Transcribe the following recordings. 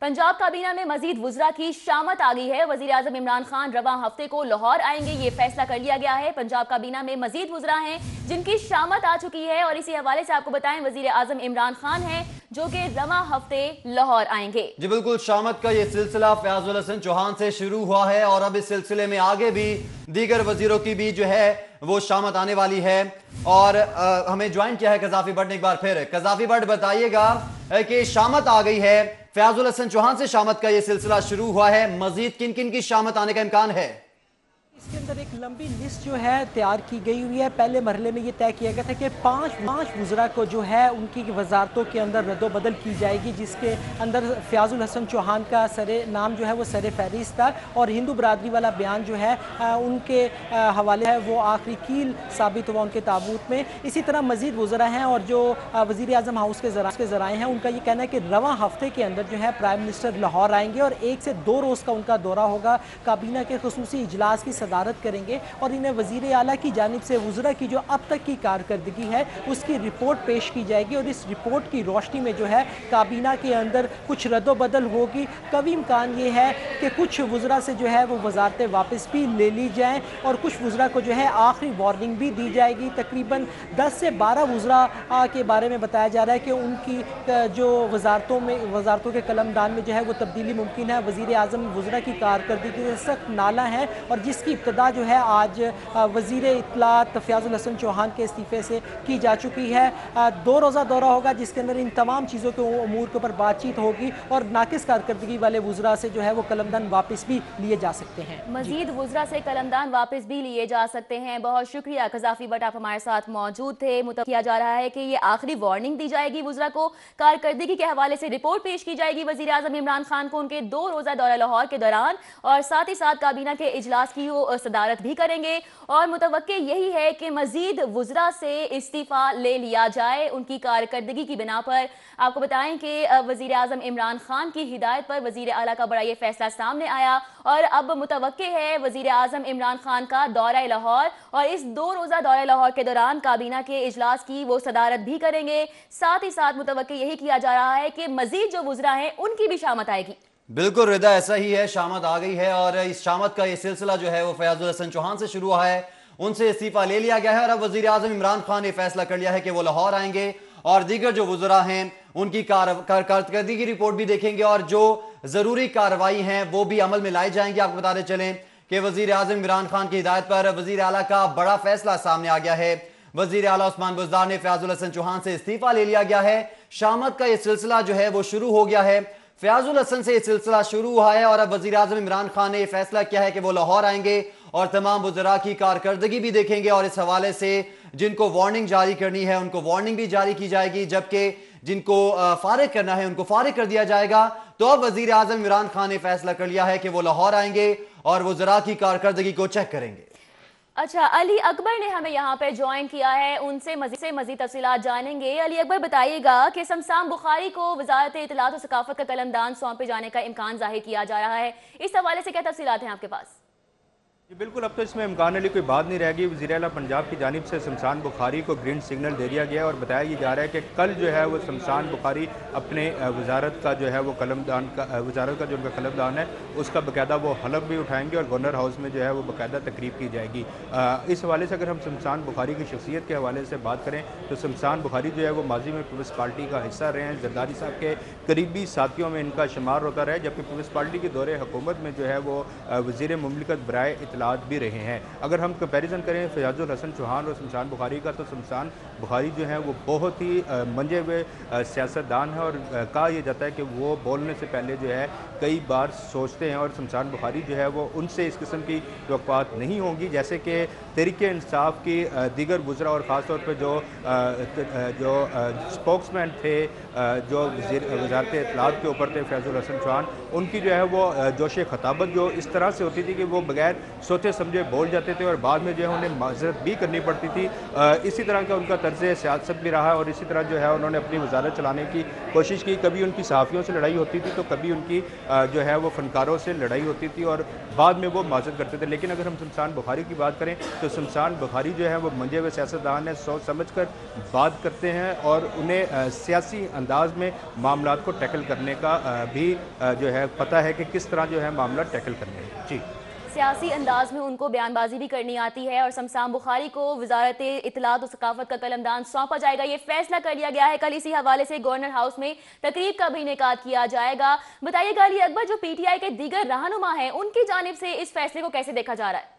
पंजाब काबीना में मजीद वुज़रा की शामत आ गई है। वजीर आजम इमरान खान रवां हफ्ते को लाहौर आएंगे, ये फैसला कर लिया गया है। पंजाब काबीना में मजीद वुज़रा हैं जिनकी शामत आ चुकी है और इसी हवाले से आपको बताएं वजीर आजम इमरान खान हैं जो कि रवां हफ्ते लाहौर आएंगे। जी बिल्कुल, शामत का ये सिलसिला फयाजुल हसन चौहान से शुरू हुआ है और अब इस सिलसिले में आगे भी दीगर वजीरों की भी जो है वो शामत आने वाली है। और हमें ज्वाइन किया है कजाफी भट्ट ने एक बार फिर। कजाफी भट्ट बताइएगा कि शामत आ गई है, फयाजुल हसन चौहान से शामत का ये सिलसिला शुरू हुआ है, मजीद किन किन की शामत आने का इम्कान है? इसके अंदर एक लंबी लिस्ट जो है तैयार की गई हुई है। पहले मरहले में ये तय किया गया था कि पाँच वज़रा को जो है उनकी वजारतों के अंदर रद्दोबदल की जाएगी, जिसके अंदर फयाजुल हसन चौहान का सरे नाम जो है वो सरे फहरिस्त था और हिंदू बरादरी वाला बयान जो है उनके हवाले है वो आखिरी कील साबित हुआ उनके ताबूत में। इसी तरह मज़ीद वज़रा हैं और जो वज़ीर आज़म हाउस के ज़राए हैं उनका ये कहना है कि रवां हफ्ते के अंदर जो है प्राइम मिनिस्टर लाहौर आएंगे और 1 से 2 रोज़ का उनका दौरा होगा, काबीना के खुसूसी इजलास की सदारत करेंगे और इन्हें वजीर आला की जानिब से वज़रा की जो अब तक की कारकर्दगी है उसकी रिपोर्ट पेश की जाएगी और इस रिपोर्ट की रोशनी में जो है काबीना के अंदर कुछ रद्दोबदल होगी। कभी इम्कान ये है कि कुछ वज़रा से जो है वो वजारतें वापस भी ले ली जाएँ और कुछ वज़रा को जो है आखिरी वार्निंग भी दी जाएगी। तकरीबन 10 से 12 वज़रा के बारे में बताया जा रहा है कि उनकी जो वजारतों के कलमदान में जो है वो तब्दीली मुमकिन है। वज़ीर आज़म वज़रा की कारकर्दगी से सख्त नाला है और जिसकी इब्तदा जो है आज वज़ीर इत्तलात फयाजुल हसन चौहान के इस्तीफ़े से की जा चुकी है। 2 रोज़ा दौरा होगा जिसके अंदर इन तमाम चीज़ों के अमूर के ऊपर बातचीत होगी और नाकिस कारकर्दगी वाले वज़रा से जो है वो कलमदान वापस भी लिए जा सकते हैं। मजीद वज़रा से कलमदान वापस भी लिए जा सकते हैं। बहुत शुक्रिया कजाफी भट्ट, आप हमारे साथ मौजूद थे। मुतवक्किल किया जा रहा है कि ये आखिरी वार्निंग दी जाएगी वज़रा को, कारकर्दगी के हवाले से रिपोर्ट पेश की जाएगी वज़ीर आज़म इमरान खान को उनके 2 रोज़ा दौरा लाहौर के दौरान और साथ ही साथ काबीना के इजलास की वो सदारत भी करेंगे और मुतवक्किल यही है कि मजीद वज़रा से इस्तीफ़ा ले लिया जाए उनकी कारकर्दगी की बिना पर। आपको बताएं कि वज़ीर आज़म इमरान खान की हिदायत पर वज़ीर आला का बड़ा ये फैसला सामने आया और अब मुतवक्किल है वज़ीर आज़म इमरान खान का दौरा लाहौर और इस 2 रोज़ा दौरा लाहौर के दौरान काबीना के इजलास की वो सदारत भी करेंगे। साथ ही साथ मुतवक्किल यही किया जा रहा है कि मजीद जो वज़रा हैं उनकी भी शामत आएगी। बिल्कुल रिदा, ऐसा ही है, शामत आ गई है और इस शामत का ये सिलसिला जो है वो फयाजुल हसन चौहान से शुरू हुआ है, उनसे इस्तीफा ले लिया गया है और अब वजीर आजम इमरान खान ने फैसला कर लिया है कि वो लाहौर आएंगे और दीगर जो वज़रा हैं उनकी कारकर्दगी की रिपोर्ट भी देखेंगे और जो जरूरी कार्रवाई हैं वो भी अमल में लाई जाएंगी। आपको बताते चलें कि वजीर आजम इमरान खान की हिदायत पर वजीर आला का बड़ा फैसला सामने आ गया है। वजीर आला उस्मान बुज़दार ने फयाजुल हसन चौहान से इस्तीफा ले लिया गया है। शामत का यह सिलसिला जो है वो शुरू हो गया है, फयाजुल हसन से यह सिलसिला शुरू हुआ है और अब वजीर आजम इमरान खान ने यह फैसला किया है कि वो लाहौर आएंगे और तमाम वज़रा की कारकर्दगी भी देखेंगे और इस हवाले से जिनको वार्निंग जारी करनी है उनको वार्निंग भी जारी की जाएगी, जबकि जिनको फारिग करना है उनको फारिग कर दिया जाएगा। तो अब वजीर आजम इमरान खान ने फैसला कर लिया है कि वो लाहौर आएंगे और वज़रा की कारकर्दगी को चेक करेंगे। अच्छा, अली अकबर ने हमें यहाँ पे ज्वाइन किया है, उनसे मजीद तफसीलात जानेंगे। अली अकबर बताइएगा कि शमशान बुखारी को वजारत इत्तलात और सकाफत का कलमदान सौंपे जाने का इम्कान जाहिर किया जा रहा है, इस हवाले से क्या तफसीलात हैं आपके पास? जी बिल्कुल, अब तो इसमें इम्कान वाली कोई बात नहीं रहेगी। वज़ीर आला पंजाब की जानिब से शमशान बुखारी को ग्रीन सिग्नल दे दिया गया और बताया ये जा रहा है कि कल जो है वो शमशान बुखारी अपने वजारत का जो है वो कलमदान का वजारत का जो उनका कलमदान है उसका बाकायदा वो हलफ भी उठाएंगे और गवर्नर हाउस में जो है वो बाकायदा तकरीब की जाएगी। इस हवाले से अगर हम शमशान बुखारी की शख्सियत के हवाले से बात करें तो शमशान बुखारी जो है वो माजी में पीपल्स पार्टी का हिस्सा रहे हैं, जरदारी साहब के करीबी साथियों में इनका शुमार होता रहा, जबकि पीपल्स पार्टी के दौरे हुकूमत में जो है वो वज़ीर मुमलिकत बराए इत्तलात भी रहे हैं। अगर हम कंपैरिजन करें फयाजुल हसन चौहान और शमशान बुखारी का, तो शमशान बुखारी जो है वो बहुत ही मंजे हुए सियासतदान है और कहा यह जाता है कि वो बोलने से पहले जो है कई बार सोचते हैं और शमशान बुखारी जो है वो उनसे इस किस्म की तवक्कुआत नहीं होंगी जैसे कि तहरीके इंसाफ की दीगर वज़रा और ख़ास तौर पर जो स्पोक्समैन थे जो वज़ारत इत्तलात के ऊपर थे फयाजुल हसन चौहान, उनकी जो है वो जोश खताबत जो इस तरह से होती थी कि वो बगैर सोचे समझे बोल जाते थे और बाद में जो है उन्हें माजरत भी करनी पड़ती थी। इसी तरह का उनका तर्ज सियासत भी रहा और इसी तरह जो है उन्होंने अपनी वजारत चलाने की कोशिश की। कभी उनकी सहाफ़ियों से लड़ाई होती थी तो कभी उनकी जो है वो फ़नकारों से लड़ाई होती थी और बाद में वो माजरत करते थे। लेकिन अगर हम शमशान बुखारी की बात करें तो शमशान बुखारी जो है वो मंजे हुए सियासतदान है, सोच समझ कर बात करते हैं और उन्हें सियासी अंदाज में मामलात को टैकल करने का भी जो है पता है कि किस तरह जो है मामला टैकल करने हैं। जी, सियासी अंदाज में उनको बयानबाजी भी करनी आती है और शमशान बुखारी को वजारत इत्तलात और सकाफत का कलमदान सौंपा जाएगा। ये फैसला कर लिया गया है। कल इसी हवाले से गवर्नर हाउस में तकरीब का भी इनेकाद किया जाएगा। बताइएगा अली अकबर, जो पीटीआई के दीगर रहनुमा हैं उनकी जानिब से इस फैसले को कैसे देखा जा रहा है?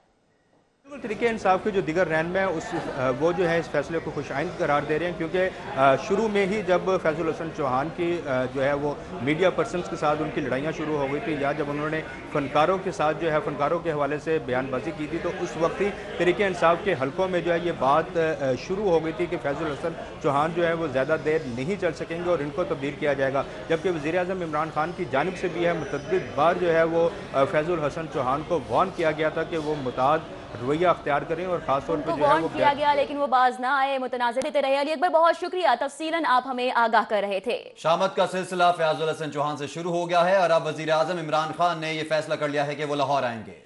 बिल्कुल तरीके इंसाफ के जो दिगर रहनुमा हैं वो जो है इस फैसले को खुशाइंद करार दे रहे हैं, क्योंकि शुरू में ही जब फैजुल हसन चौहान की जो है वो मीडिया पर्सनस के साथ उनकी लड़ाइयाँ शुरू हो गई थी या जब उन्होंने फ़नकारों के साथ जो है फ़नकारों के हवाले से बयानबाजी की थी तो उस वक्त ही तरीके इंसाफ के हलकों में जो है ये बात शुरू हो गई थी कि फैजुल हसन चौहान जो है वो ज़्यादा देर नहीं चल सकेंगे और इनको तब्दील किया जाएगा। जबकि वज़ीर आज़म इमरान खान की जानिब से भी है मुतअद्दिद बार जो है वो फैजुल हसन चौहान को वार्न किया गया था कि वो मुताद रवैया अख्तियार करें और खासतौर पर जो है वो किया गया, लेकिन वो बाज ना आए, मुतनाज़िर देते रहे। अली अकबर, बहुत शुक्रिया, तफसीलन आप हमें आगाह कर रहे थे। शामत का सिलसिला फयाजुल हसन चौहान से शुरू हो गया है और अब वजीर आजम इमरान खान ने यह फैसला कर लिया है कि वो लाहौर आएंगे।